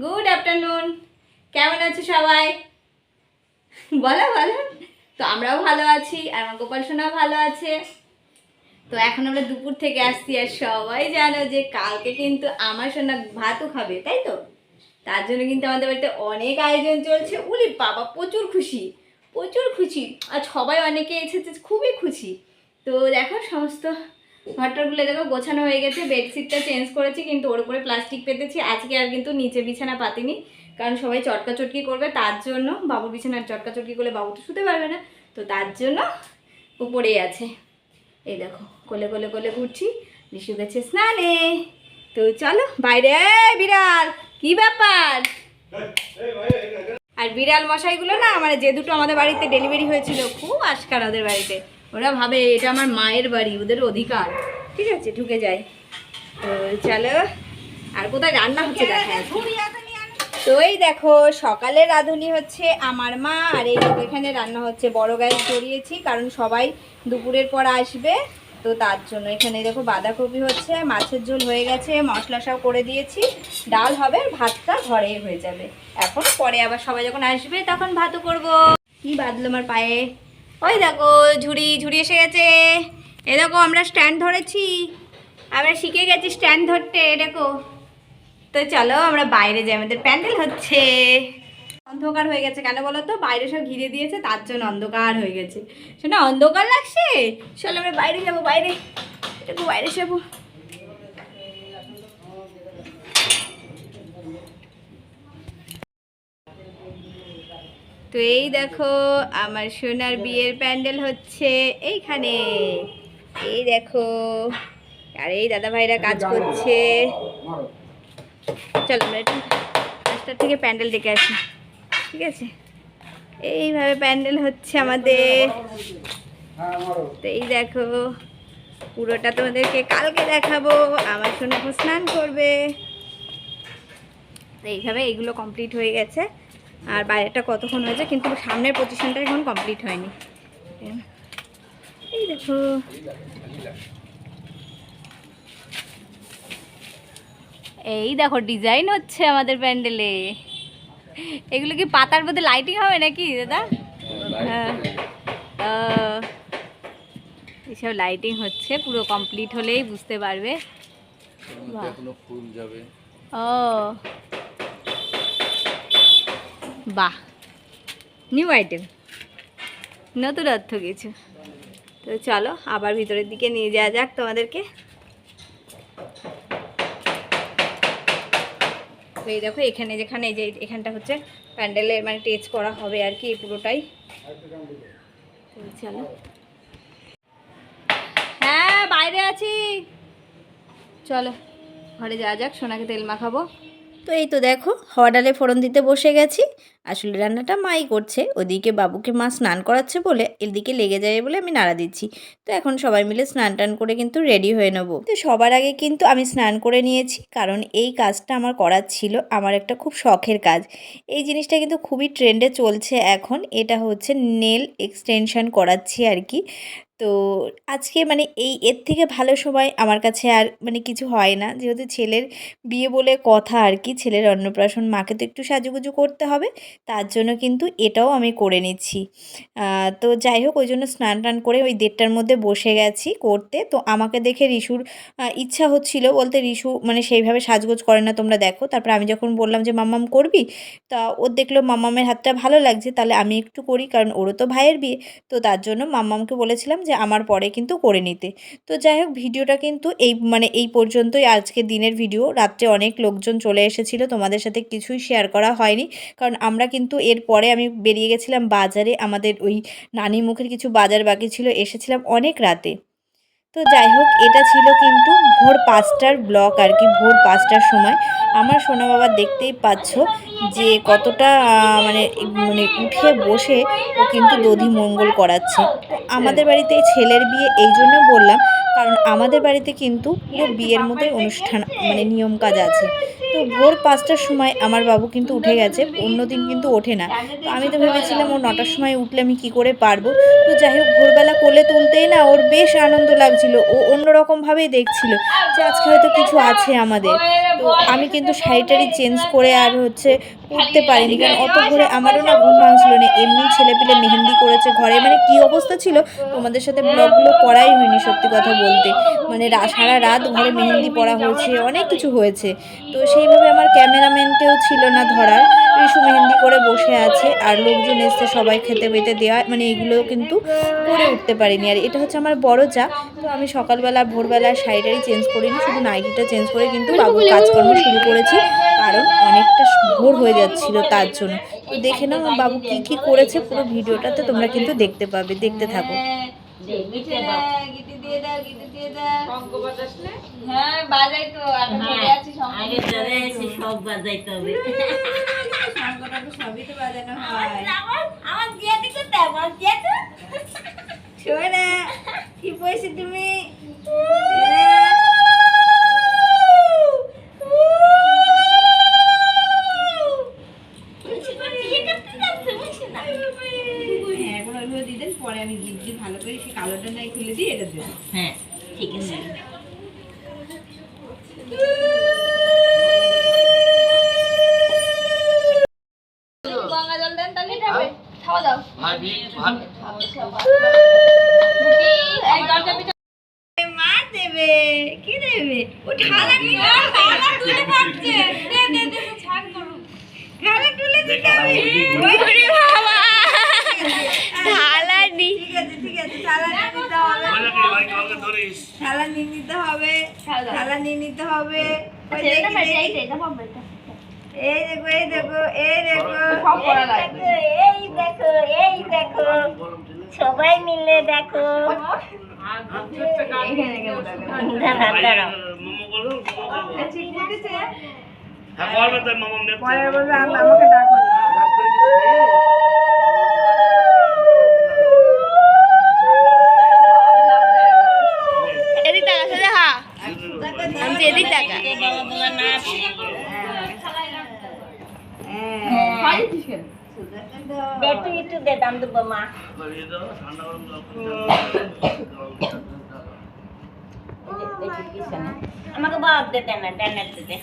Good afternoon. কেমন আছো সবাই? বলো বলো। তো আমরাও ভালো আছি আর আমার গোপাল সোনাও ভালো আছে। তো এখন আমরা দুপুর থেকে আসছি আর সবাই জানো যে কালকে কিন্তু আমার সোনা ভাতও খাবে, তাই তো? তার জন্য কিন্তু আমাদের বাড়িতে অনেক আয়োজন চলছে। উলি বাবা, প্রচুর খুশি, প্রচুর খুশি। আর সবাই অনেকে এসেছে, খুবই খুশি। তো দেখো সমস্ত ঘরটারগুলো দেখো গোছানো হয়ে গেছে। বেডশিটটা চেঞ্জ করেছি কিন্তু ওর উপরে প্লাস্টিক পেতেছি। আজকে আর কিন্তু নিচে বিছানা পাতিনি, কারণ সবাই চটকাচটকি করবে, তার জন্য। বাবুর বিছানার চটকাচটকি করলে বাবু তো শুতে পারবে না, তো তার জন্য উপরেই আছে। এই দেখো কোলে কোলে কোলে ঘুরছি। ঋষু গেছে স্নানে। তো চলো বাইরে। বিড়াল, কি ব্যাপার? আর বিড়াল মশাইগুলো না, মানে যে দুটো আমাদের বাড়িতে ডেলিভারি হয়েছিল, খুব আশকার ওদের বাড়িতে। ওরা ভাবে এটা আমার মায়ের বাড়ি, ওদের অধিকার। ঠিক আছে, ঢুকে যায়। তো চলো, আর কোথায় রান্না হচ্ছে দেখা যাচ্ছে। তো এই দেখো সকালে রাঁধুনি হচ্ছে আমার মা, আর এই এখানে রান্না হচ্ছে। বড় গ্যাস জড়িয়েছি কারণ সবাই দুপুরের পর আসবে, তো তার জন্য। এখানে দেখো বাঁধাকপি হচ্ছে, মাছের ঝোল হয়ে গেছে, মশলা সব করে দিয়েছি, ডাল হবে, ভাতটা ঘরে হয়ে যাবে। এখন পরে আবার সবাই যখন আসবে তখন ভাতও করব। কি বাঁধলো আমার পায়ে? ওই দেখো ঝুড়ি ঝুড়ি এসে গেছে। এ দেখো আমরা স্ট্যান্ড ধরেছি, আমরা শিখে গেছি স্ট্যান্ড ধরতে, দেখো। তো চলো আমরা বাইরে যাই, আমাদের প্যান্ডেল হচ্ছে। অন্ধকার হয়ে গেছে কেন বলো তো? বাইরে সব ঘিরে দিয়েছে, তার জন্য অন্ধকার হয়ে গেছে। শোনা অন্ধকার লাগছে, চলো আমরা বাইরে যাবো। বাইরে একটু বাইরে যাবো। তো এই দেখো আমার সোনার বিয়ের প্যান্ডেল হচ্ছে এইখানে। এই দেখো, আর এই দাদা ভাইরা কাজ করছে। চলো আমরা একটু রাস্তার থেকে প্যান্ডেল ডেকে আসি, ঠিক আছে? এইভাবে প্যান্ডেল হচ্ছে আমাদের। তো এই দেখো পুরোটা তোমাদেরকে কালকে দেখাবো। আমার সোনা স্নান করবে। তো এইভাবে এইগুলো কমপ্লিট হয়ে গেছে। আর বাইরেটা কতক্ষণ হয়েছে, কিন্তু সামনের পজিশনটা এখন কমপ্লিট হয়নি। এই দেখো এই দেখো ডিজাইন হচ্ছে আমাদের প্যান্ডেলে। এগুলো কি পাতার মধ্যে লাইটিং হবে নাকি দাদা? হ্যাঁ, এইসব লাইটিং হচ্ছে, পুরো কমপ্লিট হলেই বুঝতে পারবে। ও বাহ, নিউ আইটেম, নতুনত্ব কিছু। তো চলো আবার ভিতরের দিকে নিয়ে যাওয়া যাক তোমাদেরকে। তো এই দেখো এখানে, যেখানে এই যে এখানটা হচ্ছে প্যান্ডেলের মানে টেচ করা হবে আর কি, এই পুরোটাই। চলো, হ্যাঁ বাইরে আছি, চলো ঘরে যাওয়া যাক, সোনাকে তেল মাখাবো। তো এই তো দেখো হওয়া ডালে ফোড়ন দিতে বসে গেছি। আসলে রান্নাটা মাই করছে, ওদিকে বাবুকে মা স্নান করাচ্ছে বলে এদিকে লেগে যায় বলে আমি নাড়া দিচ্ছি। তো এখন সবাই মিলে স্নান টান করে কিন্তু রেডি হয়ে নেবো। তো সবার আগে কিন্তু আমি স্নান করে নিয়েছি, কারণ এই কাজটা আমার করার ছিল, আমার একটা খুব শখের কাজ। এই জিনিসটা কিন্তু খুবই ট্রেন্ডে চলছে এখন। এটা হচ্ছে নেল এক্সটেনশন করাচ্ছি আর কি। তো আজকে মানে এর থেকে ভালো সময় আমার কাছে আর মানে কিছু হয় না, যেহেতু ছেলের বিয়ে বলে কথা আর কি, ছেলের অন্নপ্রাশন, মাকে তো একটু সাজুগুজু করতে হবে, তার জন্য কিন্তু এটাও আমি করে নিচ্ছি। তো যাই হোক, ওই জন্য স্নান টান করে ওই 1:30টার মধ্যে বসে গেছি করতে। তো আমাকে দেখে রিশুর ইচ্ছা হচ্ছিল, বলতে রিশু মানে সেইভাবে সাজগোজ করে না, তোমরা দেখো। তারপর আমি যখন বললাম যে মাম্মাম করবি, তা ওর দেখলো মাম্মামের হাতটা ভালো লাগছে, তাহলে আমি একটু করি, কারণ ওরও তো ভাইয়ের বিয়ে। তো তার জন্য মাম্মামকে বলেছিলাম যে আমার পরে কিন্তু করে নিতে। তো যাই হোক ভিডিওটা কিন্তু এই পর্যন্তই আজকে দিনের ভিডিও। রাত্রে অনেক লোকজন চলে এসেছিলো, তোমাদের সাথে কিছুই শেয়ার করা হয়নি, কারণ আমরা কিন্তু এরপরে আমি বেরিয়ে গেছিলাম বাজারে, আমাদের ওই নানি মুখের কিছু বাজার বাকি ছিল, এসেছিলাম অনেক রাতে। তো যাই হোক এটা ছিল কিন্তু ভোর 5টার ব্লগ আর কি, ভোর 5টার সময়। আমার সোনা বাবা দেখতেই পাচ্ছ যে কতটা মানে মানে উঠে বসে ও কিন্তু দধি মঙ্গল করাচ্ছে। তো আমাদের বাড়িতে ছেলের বিয়ে, এই জন্য বললাম, কারণ আমাদের বাড়িতে কিন্তু পুরো বিয়ের মতোই অনুষ্ঠান, মানে নিয়ম কাজ আছে। তো ভোর 5টার সময় আমার বাবু কিন্তু উঠে গেছে, অন্যদিন কিন্তু ওঠে না। তো আমি তো ভেবেছিলাম ও 9টার সময় উঠলে আমি কী করে পারবো। তো যাই হোক ভোরবেলা কোলে তুলতেই না ওর বেশ আনন্দ লাগছিল, ও অন্যরকমভাবেই দেখছিল যে আজকে হয়তো কিছু আছে আমাদের। তো আমি কিন্তু শাড়িটারি চেঞ্জ করে আর হচ্ছে উঠতে পারিনি, কারণ অত ভোরে আমারও না ঘুম ভাঙছিল না। এমনি ছেলেপিলে মেহেন্দি করেছে ঘরে, মানে কি অবস্থা ছিল তোমাদের সাথে ব্লগগুলো করাই হয়নি সত্যি কথা বলতে। মানে সারা রাত ঘরে মেহেন্দি পরা হয়েছে, অনেক কিছু হয়েছে। তো সেইভাবে আমার ক্যামেরাম্যানকেও ছিল না ধরার, রিশু মেহেন্দি করে বসে আছে আর লোকজন এসছে সবাই খেতে বেতে দেওয়া, মানে এগুলোও কিন্তু করে উঠতে পারিনি। আর এটা হচ্ছে আমার বড় যা। তো আমি সকালবেলা ভোরবেলা শাড়িটারি চেঞ্জ করিনি, শুধু নাইটিটা চেঞ্জ করে কিন্তু বাবুর কাজকর্ম শুরু করেছি, কারণ অনেকটা ভোর হয়ে যাচ্ছিল তার জন্য। তো দেখে নাও বাবু কি কি করেছে, পুরো ভিডিওটাতে তোমরা কিন্তু দেখতে পাবে, দেখতে থাকো। হ্যাঁ বাজাই তো সব বাজাইতে হবে। সবই তো বাজানো হয়। আমার দিয়ে দিতে তেমন দিয়ে তো শোনা কি বলছি তুমি? পরে আমি গিয়ে ভালো করে সে কালোটা নাই খুলে দিই, এটা দেবো। হ্যাঁ ঠিক আছে। গঙ্গা জল দেন তাহলে খাওয়া দাও। মা দেবে কি দেবে? ও ঠালা নিয়ে ঠালা তুলে পাচ্ছে। দে দে দে ছাড় করু। ঠালা তুলে দিতে হবে। ওরে বাবা। ঠালা নি। ঠিক আছে ঠালা নিয়ে নিতে হবে। ঠালা নিয়ে নিতে হবে। ঠালা নিয়ে নিতে হবে। ওই দেখো এই দেখো সব পড়া লাগবে। এই দেখো সবাই মিলে দেখো। আমাকে ডাকো। এদিক টাকা সেটা হা আমি এদিক টাকা একটু দে দাম দেবো মা। আমাকে বাপ দে দেন না দেন দে।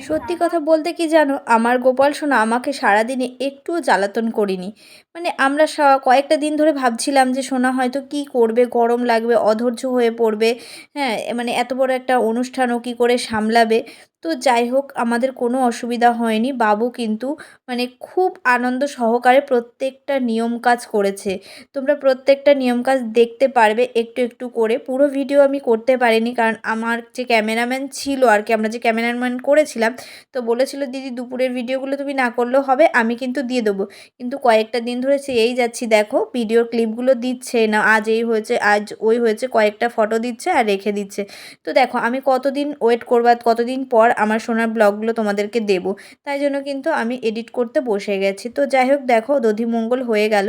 সত্যি কথা বলতে কি জানো, আমার গোপাল সোনা আমাকে সারাদিনে একটুও জ্বালাতন করিনি। মানে আমরা কয়েকটা দিন ধরে ভাবছিলাম যে সোনা হয়তো কি করবে, গরম লাগবে, অধৈর্য হয়ে পড়বে। হ্যাঁ, মানে এত বড় একটা অনুষ্ঠানও কী করে সামলাবে। তো যাই হোক, আমাদের কোনো অসুবিধা হয়নি। বাবু কিন্তু মানে খুব আনন্দ সহকারে প্রত্যেকটা নিয়ম কাজ করেছে। তোমরা প্রত্যেকটা নিয়ম কাজ দেখতে পারবে একটু একটু করে। পুরো ভিডিও আমি করতে পারিনি, কারণ আমার যে ক্যামেরাম্যান ছিল আর কি, আমরা যে ক্যামেরাম্যান করেছিলাম, তো বলেছিল দিদি দুপুরের ভিডিওগুলো তুমি না করলেও হবে, আমি কিন্তু দিয়ে দেবো। কিন্তু কয়েকটা দিন ধরে চেয়েই যাচ্ছি, দেখো ভিডিওর ক্লিপগুলো দিচ্ছে না, আজ এই হয়েছে আজ ওই হয়েছে, কয়েকটা ফটো দিচ্ছে আর রেখে দিচ্ছে। তো দেখো আমি কতদিন ওয়েট করবো, কতদিন পর আমার সোনার ব্লগগুলো তোমাদেরকে দেবো, তাই জন্য কিন্তু আমি এডিট করতে বসে গেছি। তো যাই হোক, দেখো দধিমঙ্গল হয়ে গেল,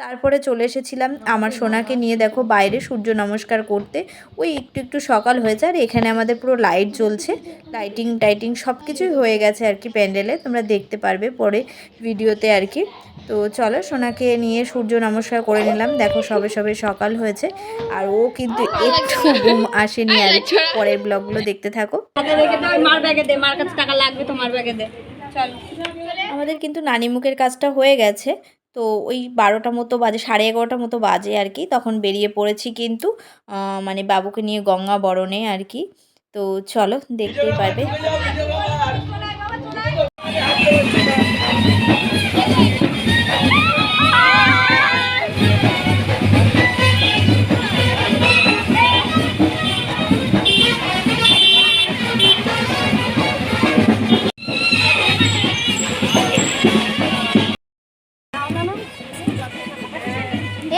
তারপরে চলে এসেছিলাম আমার সোনাকে নিয়ে দেখো বাইরে সূর্য নমস্কার করতে। ওই একটু একটু সকাল হয়েছে, আর এখানে আমাদের পুরো লাইট জ্বলছে, লাইটিং সব কিছুই হয়ে গেছে আর কি প্যান্ডেলে, তোমরা দেখতে পারবে পরে ভিডিওতে আর কি। তো চলো সোনাকে নিয়ে সূর্য নমস্কার করে নিলাম। দেখো সবে সকাল হয়েছে, আর ও কিন্তু একটু ঘুম আসেনি আর কি। পরের ব্লগগুলো দেখতে থাকো। আমাদের কিন্তু নানিমুখের কাজটা হয়ে গেছে, তো ওই 12টা মতো বাজে, 11:30 মতো বাজে আর কি, তখন বেরিয়ে পড়েছি কিন্তু মানে বাবুকে নিয়ে গঙ্গা বরণে আর কি। তো চলো দেখতেই পারবে।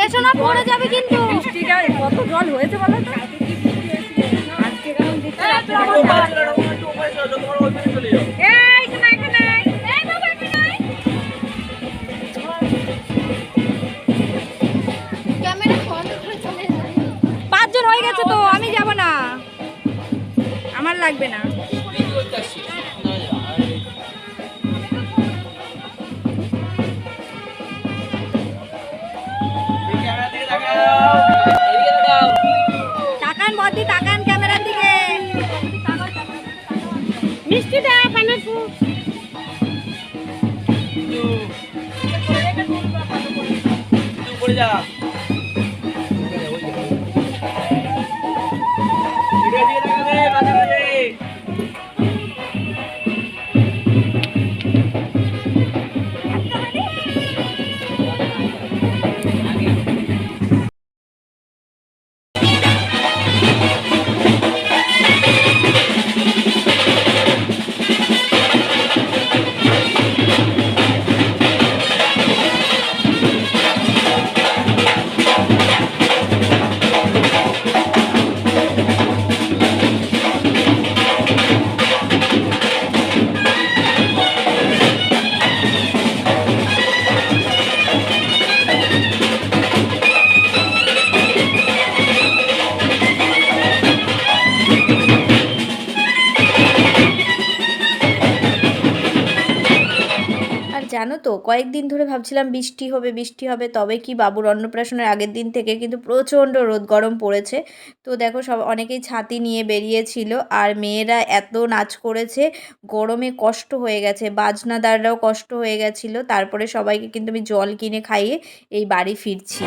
এসো না, পড়ে যাবে কিন্তু। বৃষ্টিটা কত জল হয়েছে বলো তো আজকে, কেমন দেখতে লাগবে না। তাকান বদি, তাকান ক্যামেরার দিকে। মিষ্টিটা পানাপু পড়ে যা। জানো তো কয়েকদিন ধরে ভাবছিলাম বৃষ্টি হবে, তবে কি বাবুর অন্নপ্রাশনের আগের দিন থেকে কিন্তু প্রচণ্ড রোদ গরম পড়েছে। তো দেখো অনেকেই ছাতি নিয়ে বেরিয়েছিল, আর মেয়েরা এত নাচ করেছে, গরমে কষ্ট হয়ে গেছে, বাজনাদাররাও কষ্ট হয়ে গেছিলো। তারপরে সবাইকে কিন্তু আমি জল কিনে খাইয়ে এই বাড়ি ফিরছি।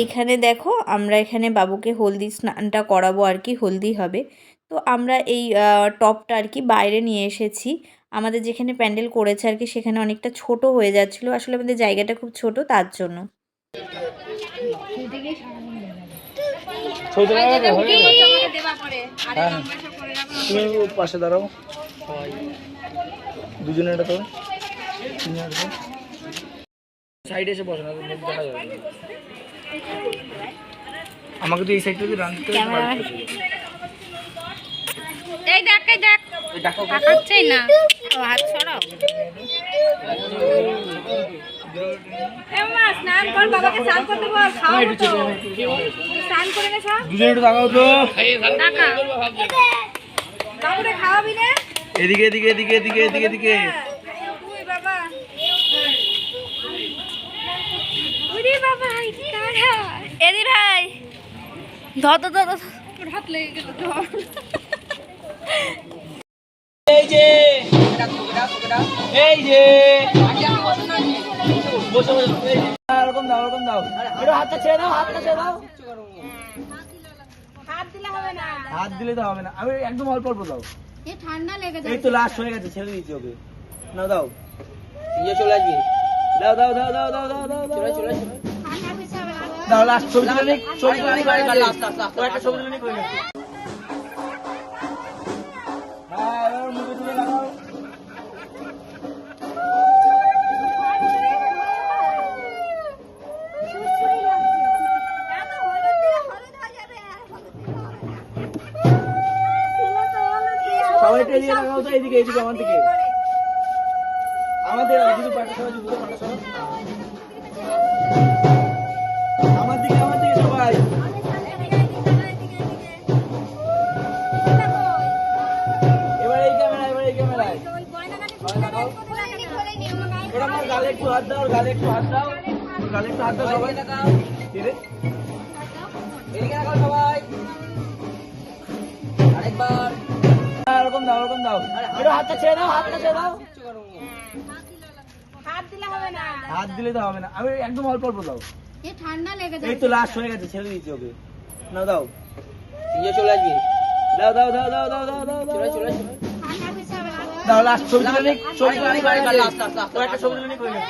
এইখানে দেখো আমরা এখানে বাবুকে হলদি স্নানটা করাবো আর কি, হলদি হবে। তো আমরা এই টপটা আর কি বাইরে নিয়ে এসেছি। আমাদের যেখানে প্যান্ডেল করেছে আর কি সেখানে অনেকটা ছোট হয়ে যাচ্ছিলো, আসলে আমাদের জায়গাটা খুব ছোট, তার জন্য। পাশে দাঁড়াও দুজনে, এটা তো সাইডে এসে বসে না, দেখা যাবে। আমাকে তো এই সাইড থেকে রান করতে হবে। এই দেখ, এই দেখ, তাকাচ্ছেই না, ও হাত ছড়াও। এমা স্নান কর, বাবাকে স্নান করতে বল, খাও তো স্নান করে নে সব। দুজনে একটু তাকাও তো, টাকা বাবুরে খাওয়াবি না? এদিকে এদিকে এদিকে এদিকে এদিকে এদিকে। তুই বাবা, ওরে বাবা কারা এদি ভাই, ধর ধর ধর, হাত লেগে গেল। এই যে এই যে বসে বসে এরকম দাও, এরকম দাও, একটু হাতটা ছেড়ে দাও, হাতটা ছেড়ে দাও। হাত দিলে হবে না, হাত দিলে তো হবে না, আমি একদম অল্প অল্প দাও। এই ঠান্ডা লেগে এই তো লাস্ট হয়ে গেছে, ছেড়ে দিয়েছি ওকে। না দাও, ইয়ে চলে আসবে, দাও দাও দাও দাও দাও দাও দাও চলে চলে দাও। লাস্ট ছবি তুলে নিক, ছবি তুলে নিক, লাস্ট লাস্ট একটা ছবি তুলে নিক করে নিক। হ্যাঁ এবার মুখে তুলে লাগাও। সবাই টেলিয়ে লাগাও তো, এইদিকে এইদিকে আমার দিকে, আমাদের দুটো পাটা সবাই, দুটো পাটা সবাই আমার দিকে, আমার দিকে সবাই। এবার এই ক্যামেরা, এবার এই ক্যামেরায় ওটা আমার গালে একটু হাত দাও, গালে একটু হাত দাও, গালে একটু হাত দাও সবাই। এদিকে লাগাও সবাই, আরেকবার এরকম দাও, এরকম দাও, একটু হাতটা ছেড়ে দাও, হাতটা ছেড়ে দাও। হাত দিলে হবে না, হাত দিলে তো হবে না, আমি একদম অল্প অল্প দাও। এই ঠান্ডা লেগে এই তো লাস্ট হয়ে গেছে, ছেড়ে দিয়েছি ওকে। না দাও, ইয়ে চলে আসবে, দাও দাও দাও দাও দাও দাও দাও চলে চলে দাও। লাস্ট ছবি তুলে নিক, ছবি তুলে নিক, লাস্ট লাস্ট একটা ছবি তুলে নিক করে নিক।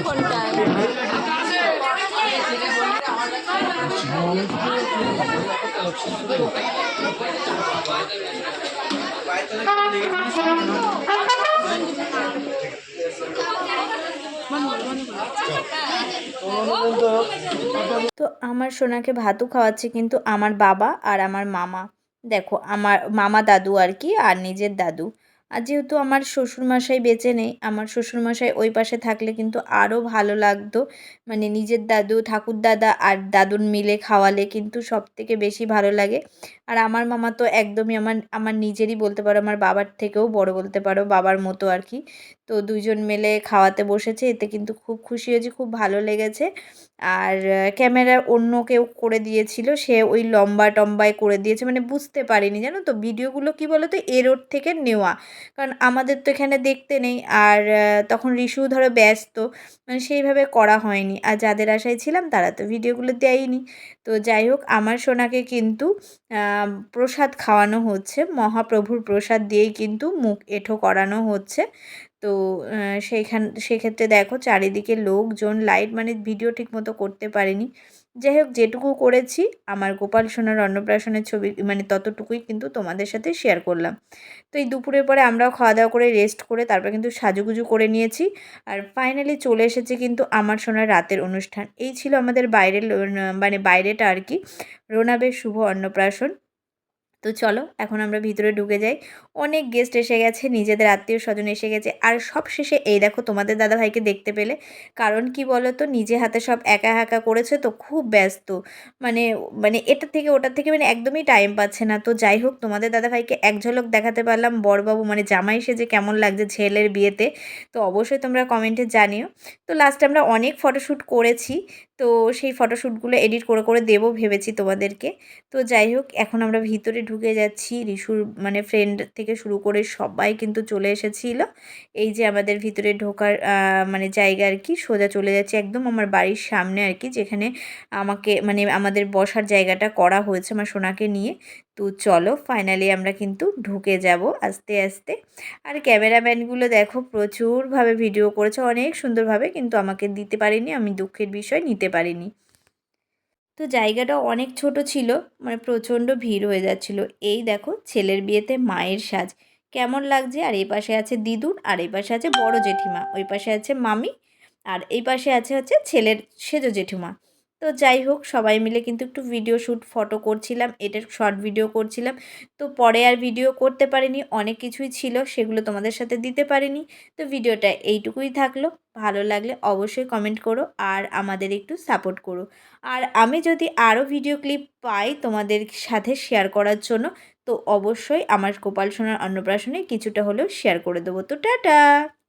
ফোনটায়। তো আমার সোনাকে ভাতও খাওয়াচ্ছে কিন্তু আমার বাবা আর আমার মামা। দেখো আমার মামা দাদু আর কি, আর নিজের দাদু। আর যেহেতু আমার শ্বশুরমশাই বেঁচে নেই, আমার শ্বশুরমশাই ওই পাশে থাকলে কিন্তু আরও ভালো লাগতো। মানে নিজের দাদু, ঠাকুরদাদা আর দাদুর মিলে খাওয়ালে কিন্তু সবথেকে বেশি ভালো লাগে। আর আমার মামা তো একদমই আমার আমার নিজেরই বলতে পারো, আমার বাবার থেকেও বড় বলতে পারো, বাবার মতো আর কি। তো দুইজন মিলে খাওয়াতে বসেছে, এতে কিন্তু খুব খুশি হয়েছি, খুব ভালো লেগেছে। আর ক্যামেরা অন্য কেউ করে দিয়েছিল, সে ওই লম্বা টম্বায় করে দিয়েছে, মানে বুঝতে পারিনি জানো তো। ভিডিওগুলো কি বলো তো, এ রোড থেকে নেওয়া, কারণ আমাদের তো এখানে দেখতে নেই। আর তখন রিশু ধরো ব্যস্ত, মানে সেইভাবে করা হয়নি। আর যাদের আশায় ছিলাম তারা তো ভিডিওগুলো দেয়নি। তো যাই হোক, আমার সোনাকে কিন্তু প্রসাদ খাওয়ানো হচ্ছে, মহাপ্রভুর প্রসাদ দিয়েই কিন্তু মুখ এঁঠো করানো হচ্ছে। তো সেক্ষেত্রে দেখো চারিদিকে লোকজন, লাইট, মানে ভিডিও ঠিকমতো করতে পারিনি। যাই হোক, যেটুকু করেছি আমার গোপাল সোনার অন্নপ্রাশনের ছবি, মানে ততটুকুই কিন্তু তোমাদের সাথে শেয়ার করলাম। তো এই দুপুরের পরে আমরাও খাওয়া দাওয়া করে রেস্ট করে তারপর কিন্তু সাজুগুজু করে নিয়েছি। আর ফাইনালি চলে এসেছে কিন্তু আমার সোনার রাতের অনুষ্ঠান। এই ছিল আমাদের বাইরের মানে বাইরেটা আর কি, রোনাবের শুভ অন্নপ্রাশন। তো চলো এখন আমরা ভিতরে ঢুকে যাই। অনেক গেস্ট এসে গেছে, নিজেদের আত্মীয় স্বজন এসে গেছে। আর সব শেষে এই দেখো তোমাদের দাদাভাইকে দেখতে পেলে। কারণ কি বলো তো, নিজে হাতে সব একা একা করেছে তো খুব ব্যস্ত, মানে মানে এটা থেকে ওটা থেকে মানে একদমই টাইম পাচ্ছে না। তো যাই হোক, তোমাদের দাদাভাইকে এক ঝলক দেখাতে পারলাম, বরবাবু মানে জামাই সেজে কেমন লাগছে ছেলের বিয়েতে। তো অবশ্যই তোমরা কমেন্টে জানিও। তো লাস্টে আমরা অনেক ফটোশ্যুট করেছি, তো সেই ফটোশ্যুটগুলো এডিট করে করে দেবো ভেবেছি তোমাদেরকে। তো যাই হোক, এখন আমরা ভিতরে ঢুকে যাচ্ছি। রিশুর মানে ফ্রেন্ড থেকে শুরু করে সবাই কিন্তু চলে এসেছিল। এই যে আমাদের ভিতরে ঢোকার মানে জায়গা আর কি, সোজা চলে যাচ্ছি একদম আমার বাড়ির সামনে আর কি, যেখানে আমাকে মানে আমাদের বসার জায়গাটা করা হয়েছে আমার সোনাকে নিয়ে। তো চলো ফাইনালি আমরা কিন্তু ঢুকে যাব আস্তে আস্তে। আর ক্যামেরাম্যানগুলো দেখো প্রচুরভাবে ভিডিও করেছে, অনেক সুন্দরভাবে, কিন্তু আমাকে দিতে পারিনি, আমি দুঃখের বিষয়, নিতে পারিনি। তো জায়গাটা অনেক ছোট ছিল, মানে প্রচণ্ড ভিড় হয়ে যাচ্ছিল। এই দেখো ছেলের বিয়েতে মায়ের সাজ কেমন লাগছে। আর এই পাশে আছে দিদুন, আর এই পাশে আছে বড় জেঠিমা, ওই পাশে আছে মামি, আর এই পাশে আছে হচ্ছে ছেলের সেজো জেঠিমা। তো যাই হোক, সবাই মিলে কিন্তু একটু ভিডিও শ্যুট ফটো করছিলাম, এটার শর্ট ভিডিও করছিলাম। তো পরে আর ভিডিও করতে পারিনি, অনেক কিছুই ছিল, সেগুলো তোমাদের সাথে দিতে পারিনি। তো ভিডিওটা এইটুকুই থাকলো। ভালো লাগলে অবশ্যই কমেন্ট করো আর আমাদের একটু সাপোর্ট করো। আর আমি যদি আরও ভিডিও ক্লিপ পাই তোমাদের সাথে শেয়ার করার জন্য, তো অবশ্যই আমার গোপাল সোনার অন্নপ্রাশনে কিছুটা হলেও শেয়ার করে দেবো। তো টাটা।